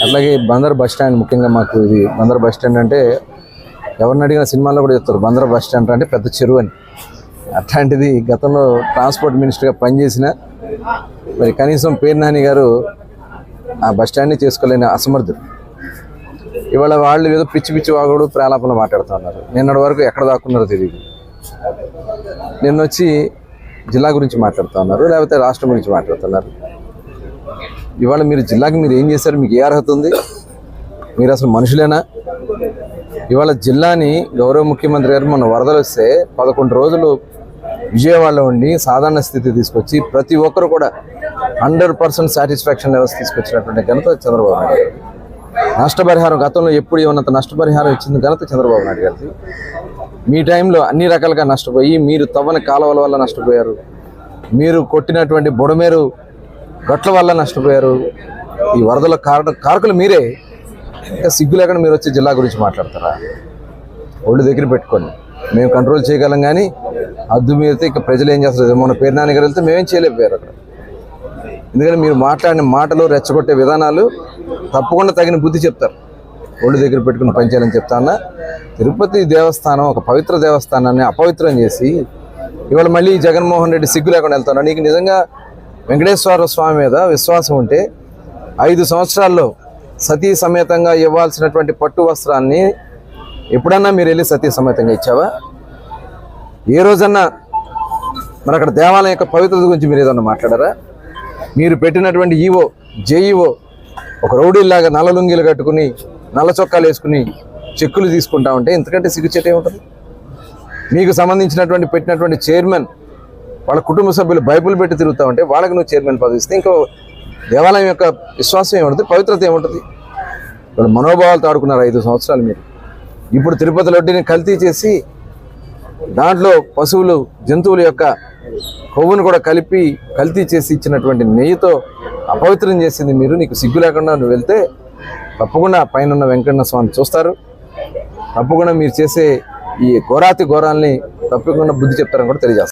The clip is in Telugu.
అట్లాగే బందర్ బస్ స్టాండ్, ముఖ్యంగా మాకు ఇది బందర్ బస్ స్టాండ్ అంటే ఎవరిని అడిగిన సినిమాల్లో కూడా చెప్తారు బందర్ బస్ స్టాండ్ అంటే పెద్ద చెరువు అని. అట్లాంటిది గతంలో ట్రాన్స్పోర్ట్ మినిస్టర్గా పనిచేసిన మరి కనీసం పేరు నాని గారు ఆ బస్ స్టాండ్ని చేసుకోలేని అసమర్థుడు. ఇవాళ వాళ్ళు ఏదో పిచ్చి పిచ్చి వాగుడు ప్రాలాపనలు మాట్లాడుతూ ఉన్నారు. నిన్నటి వరకు ఎక్కడ దాక్కున్నారో తెలియదు. నిన్న వచ్చి జిల్లా గురించి మాట్లాడుతూ ఉన్నారు, లేకపోతే రాష్ట్రం గురించి మాట్లాడుతున్నారు. ఇవాళ మీరు జిల్లాకి మీరు ఏం చేశారు? మీకు ఏ అర్హత ఉంది? మీరు అసలు మనుషులేనా? ఇవాళ జిల్లాని గౌరవ ముఖ్యమంత్రి గారు మొన్న వరదలు వస్తే 11 రోజులు విజయవాడలో ఉండి సాధారణ స్థితి తీసుకొచ్చి ప్రతి ఒక్కరు కూడా 100% సాటిస్ఫాక్షన్ లెవెల్స్ తీసుకొచ్చినటువంటి ఘనత చంద్రబాబు నాయుడు గారు. నష్టపరిహారం గతంలో ఎప్పుడు ఏమన్నంత నష్టపరిహారం ఇచ్చింది ఘనత చంద్రబాబు నాయుడు గారిది. మీ టైంలో అన్ని రకాలుగా నష్టపోయి, మీరు తవ్వని కాలువల వల్ల నష్టపోయారు, మీరు కొట్టినటువంటి బుడమేరు గట్ల వల్ల నష్టపోయారు. ఈ వరదల కారకులు మీరే. ఇంకా సిగ్గు లేకుండా మీరు వచ్చి జిల్లా గురించి మాట్లాడతారా? ఒళ్ళు దగ్గర పెట్టుకోండి. మేము కంట్రోల్ చేయగలం, కానీ అద్దు మీరితే ఇక ప్రజలు ఏం చేస్తారు? మొన్న పేరు నాని గారు వెళ్తే మేమేం చేయలేకపోయారు అక్కడ. ఎందుకంటే మీరు మాట్లాడిన మాటలు, రెచ్చగొట్టే విధానాలు తప్పకుండా తగిన బుద్ధి చెప్తారు. ఒళ్ళు దగ్గర పెట్టుకుని పనిచేయాలని చెప్తాను. తిరుపతి దేవస్థానం ఒక పవిత్ర దేవస్థానాన్ని అపవిత్రం చేసి ఇవాళ మళ్ళీ జగన్మోహన్ రెడ్డి సిగ్గు లేకుండా వెళ్తాను. నీకు నిజంగా వెంకటేశ్వర స్వామి మీద విశ్వాసం ఉంటే 5 సంవత్సరాల్లో సతీ సమేతంగా ఇవ్వాల్సినటువంటి పట్టు వస్త్రాన్ని ఎప్పుడన్నా మీరు వెళ్ళి సతీ సమేతంగా ఇచ్చావా? ఏ రోజన్నా మరి అక్కడ దేవాలయం యొక్క పవిత్రత గురించి మీరు ఏదన్నా మాట్లాడారా? మీరు పెట్టినటువంటి ఈవో, జేఈఓ ఒక రౌడీలాగా నల్ల లుంగీలు కట్టుకుని, నల్ల చొక్కాలు వేసుకుని చెక్కులు తీసుకుంటా ఉంటే ఇంతకంటే సిగ్గుచేట ఏముంటుంది? మీకు సంబంధించినటువంటి పెట్టినటువంటి చైర్మన్ వాళ్ళ కుటుంబ సభ్యులు బైబుల్ పెట్టి తిరుగుతూ ఉంటే వాళ్ళకి నువ్వు చైర్మన్ పదవి ఇస్తే ఇంకో దేవాలయం యొక్క విశ్వాసం ఏముంటుంది? పవిత్రత ఏముంటుంది? వాళ్ళు మనోభావాలతో ఆడుకున్నారు 5 సంవత్సరాలు మీరు. ఇప్పుడు తిరుపతి లడ్డూని కల్తీ చేసి దాంట్లో పశువులు, జంతువుల యొక్క కొవ్వును కూడా కలిపి కల్తీ చేసి ఇచ్చినటువంటి నెయ్యితో అపవిత్రం చేసింది మీరు. నీకు సిగ్గు లేకుండా నువ్వు వెళ్తే తప్పకుండా పైన వెంకన్న స్వామి చూస్తారు. తప్పకుండా మీరు చేసే ఈ ఘోరాతి ఘోరాల్ని తప్పకుండా బుద్ధి చెప్తారని కూడా తెలియజేస్తారు.